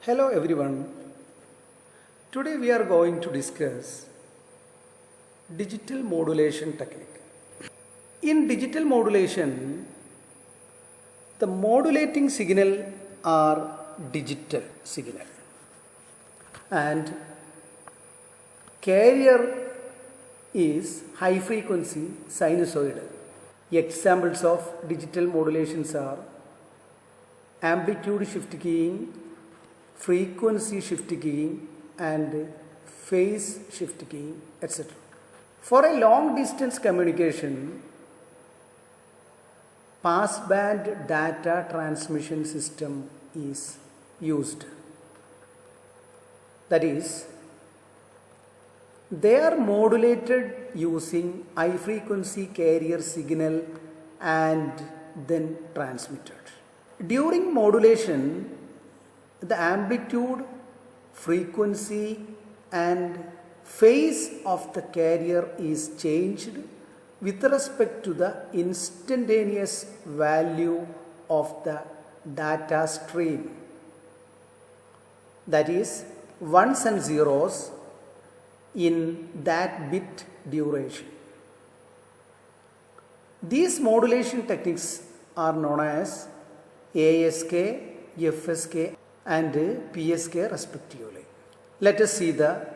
Hello everyone. Today we are going to discuss digital modulation technique. In digital modulation, the modulating signal are digital signal and carrier is high frequency sinusoidal. Examples of digital modulations are amplitude shift keying, frequency shift keying and phase shift keying, etc. For a long distance communication, passband data transmission system is used. That is, they are modulated using high frequency carrier signal and then transmitted. During modulation, the amplitude, frequency and phase of the carrier is changed with respect to the instantaneous value of the data stream. That is, ones and zeros in that bit duration. These modulation techniques are known as ASK, FSK and PSK respectively. Let us see the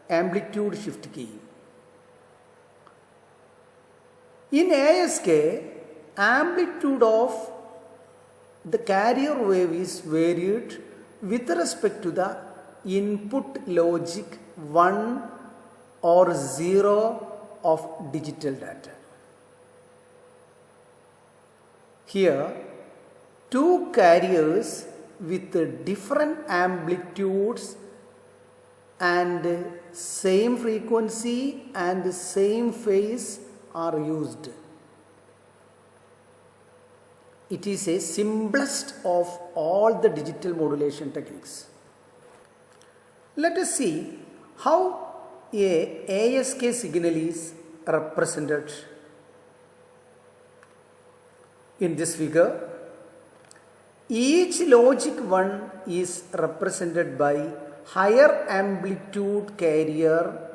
amplitude shift key. In ASK, amplitude of the carrier wave is varied with respect to the input logic 1 or 0 of digital data. Here, two carriers with different amplitudes and same frequency and same phase are used. It is a simplest of all the digital modulation techniques. Let us see how a ASK signal is represented. In this figure, each logic 1 is represented by higher amplitude carrier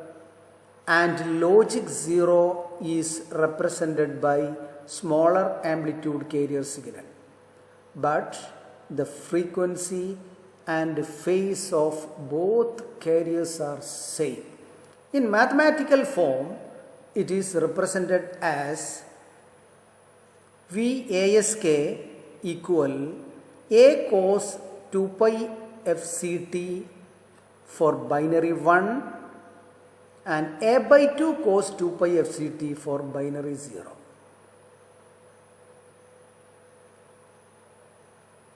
and logic 0 is represented by smaller amplitude carrier signal. But the frequency and phase of both carriers are same. In mathematical form, it is represented as VASK equal A cos 2 pi FCT for binary 1 and A by 2 cos 2 pi FCT for binary 0.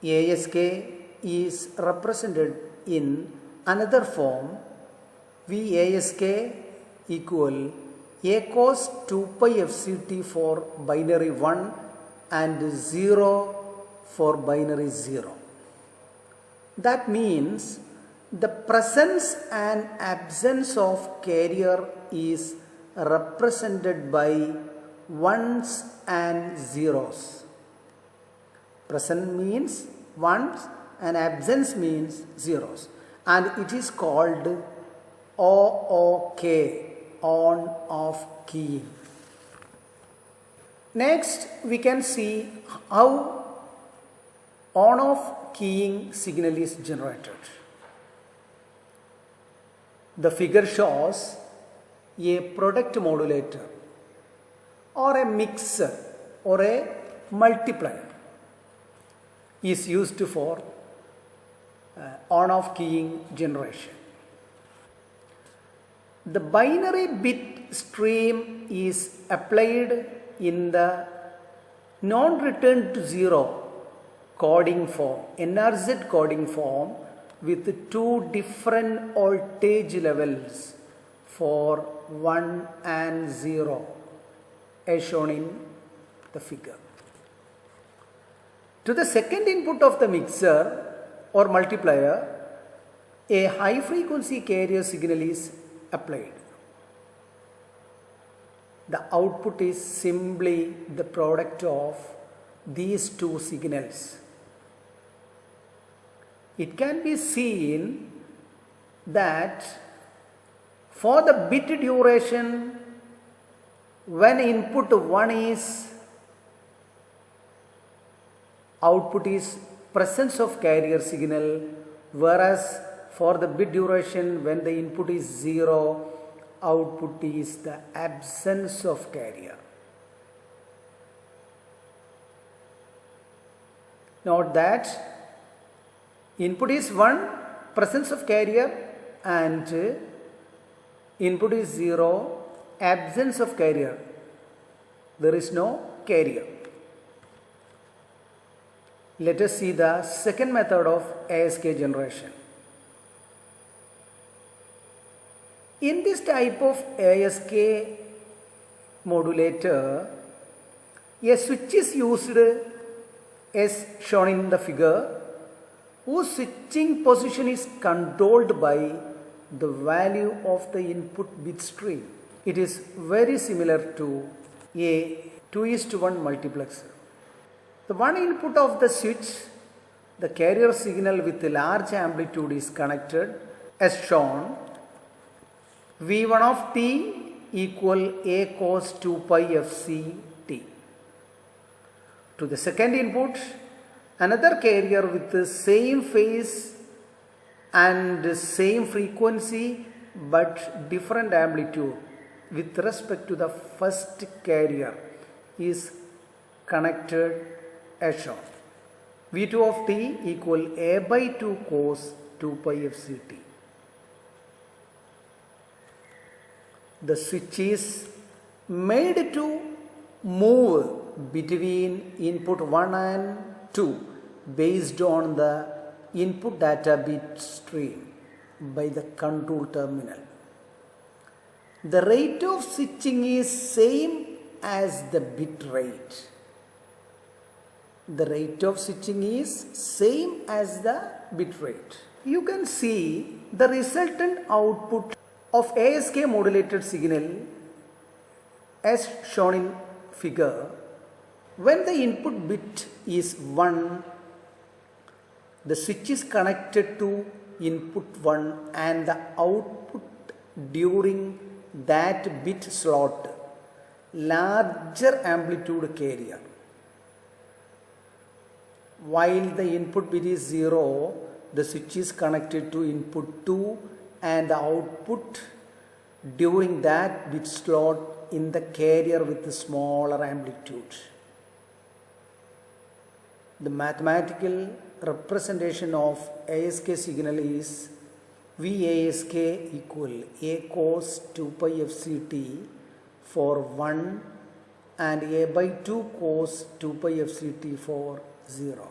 ASK is represented in another form VASK equal A cos 2 pi FCT for binary 1 and 0 for binary 0. That means the presence and absence of carrier is represented by ones and zeros. Present means ones and absence means zeros, and it is called OOK, on off keying. Next, we can see how on off keying signal is generated. The figure shows a product modulator or a mixer or a multiplier is used for on off keying generation. The binary bit stream is applied in the non-return to zero coding form, NRZ coding form, with two different voltage levels for 1 and 0 as shown in the figure. To the second input of the mixer or multiplier, a high frequency carrier signal is applied. The output is simply the product of these two signals. it can be seen that for the bit duration, when input 1 is, output is presence of carrier signal, whereas for the bit duration when the input is 0, output is the absence of carrier. Note that input is 1, presence of carrier, and input is 0, absence of carrier. There is no carrier. Let us see the second method of ASK generation. In this type of ASK modulator, a switch is used as shown in the figure, whose switching position is controlled by the value of the input bit stream. It is very similar to a 2:1 multiplexer. The one input of the switch, the carrier signal with large amplitude, is connected as shown. V1 of t equal a cos 2 pi fc t. To the second input, another carrier with the same phase and same frequency but different amplitude with respect to the first carrier is connected as shown. V2 of t equal a by 2 cos 2 pi fc t. The switch is made to move between input 1 and 2 based on the input data bit stream by the control terminal. The rate of switching is same as the bit rate. The rate of switching is same as the bit rate. You can see the resultant output of ASK modulated signal as shown in figure. When the input bit is 1, the switch is connected to input 1 and the output during that bit slot larger amplitude carrier. While the input bit is 0, the switch is connected to input 2 and the output during that bit slot in the carrier with the smaller amplitude. The mathematical representation of ASK signal is VASK equal a cos 2 pi fct for 1 and a by 2 cos 2 pi fct for 0.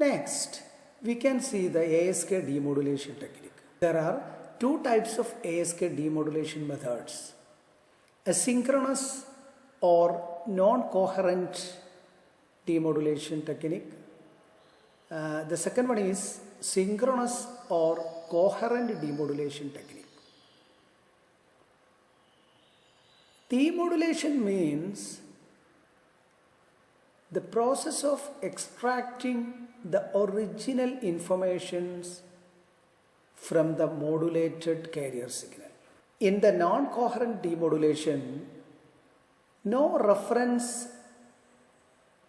Next, we can see the ASK demodulation technique. There are two types of ASK demodulation methods: asynchronous or non-coherent demodulation technique. The second one is synchronous or coherent demodulation technique. Demodulation means the process of extracting the original informations from the modulated carrier signal. In the non-coherent demodulation, no reference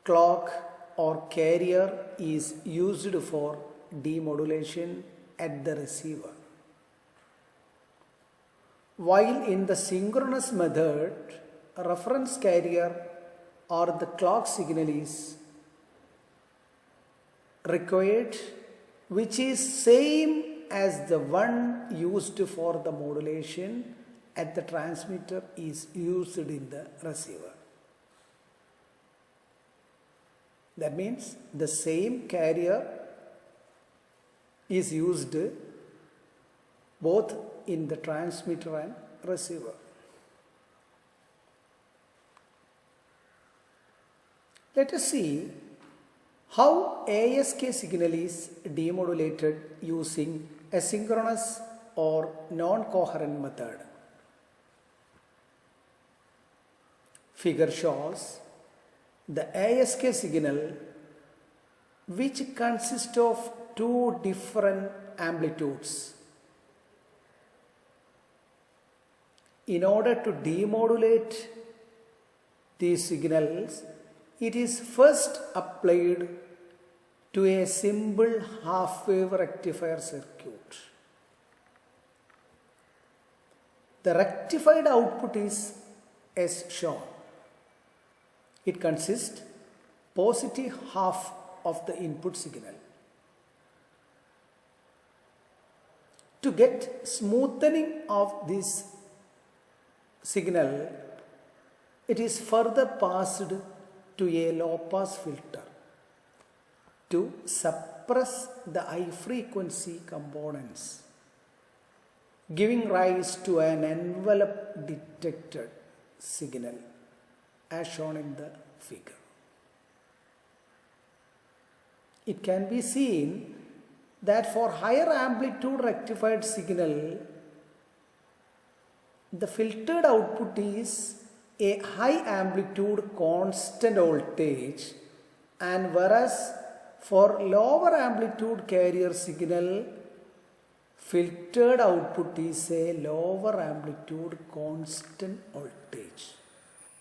clock or carrier is used for demodulation at the receiver. While in the synchronous method, a reference carrier or the clock signal is required, which is same as the one used for the modulation at the transmitter is used in the receiver. That means the same carrier is used both in the transmitter and receiver. Let us see how ASK signal is demodulated using asynchronous or non-coherent method. Figure shows the ASK signal, which consists of two different amplitudes. In order to demodulate these signals, it is first applied to a simple half-wave rectifier circuit. The rectified output is as shown. It consists positive half of the input signal. To get smoothening of this signal, it is further passed to a low-pass filter to suppress the high frequency components, giving rise to an envelope detected signal as shown in the figure. It can be seen that for higher amplitude rectified signal, the filtered output is a high amplitude constant voltage, and whereas for lower amplitude carrier signal, filtered output is a lower amplitude constant voltage.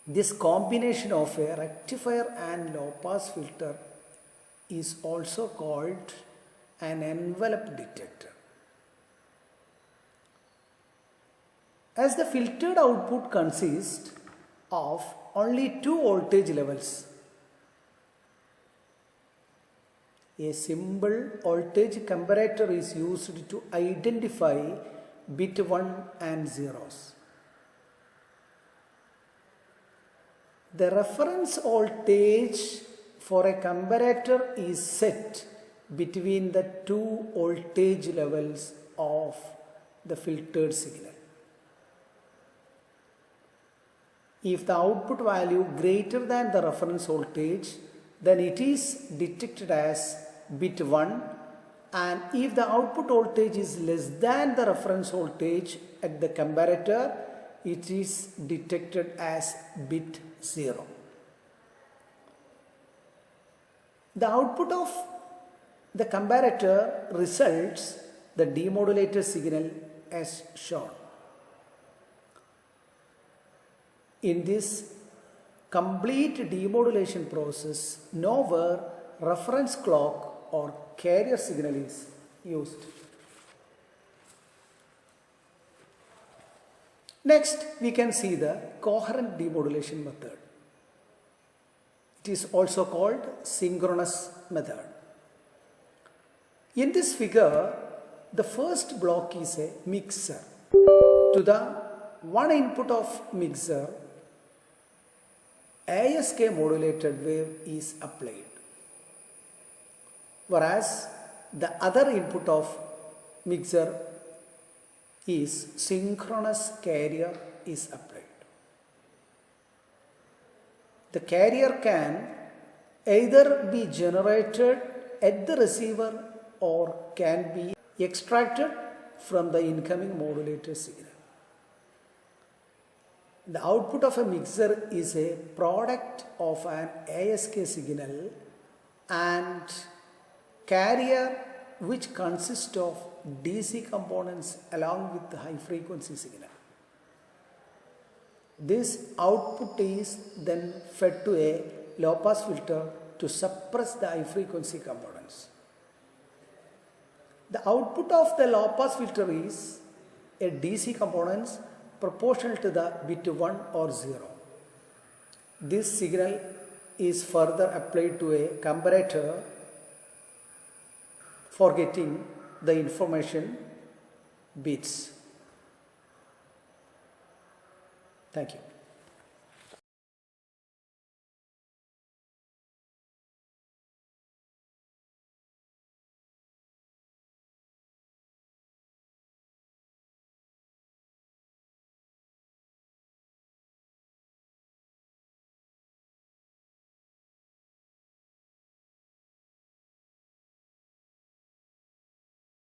This combination of a rectifier and low pass filter is also called an envelope detector. As the filtered output consists of only two voltage levels, a simple voltage comparator is used to identify bit 1 and zeros. The reference voltage for a comparator is set between the two voltage levels of the filtered signal. If the output value greater than the reference voltage, then it is detected as bit 1, and if the output voltage is less than the reference voltage at the comparator, it is detected as bit 0. The output of the comparator results the demodulated signal as shown. In this complete demodulation process, nowhere reference clock or carrier signal is used. Next, we can see the coherent demodulation method. It is also called synchronous method. In this figure, the first block is a mixer. To the one input of mixer, ASK modulated wave is applied, whereas the other input of mixer is synchronous carrier is applied. The carrier can either be generated at the receiver or can be extracted from the incoming modulator signal. The output of a mixer is a product of an ASK signal and carrier, which consists of DC components along with the high frequency signal. This output is then fed to a low pass filter to suppress the high frequency components. The output of the low pass filter is a DC components proportional to the bit 1 or 0. This signal is further applied to a comparator for getting the information bits. Thank you.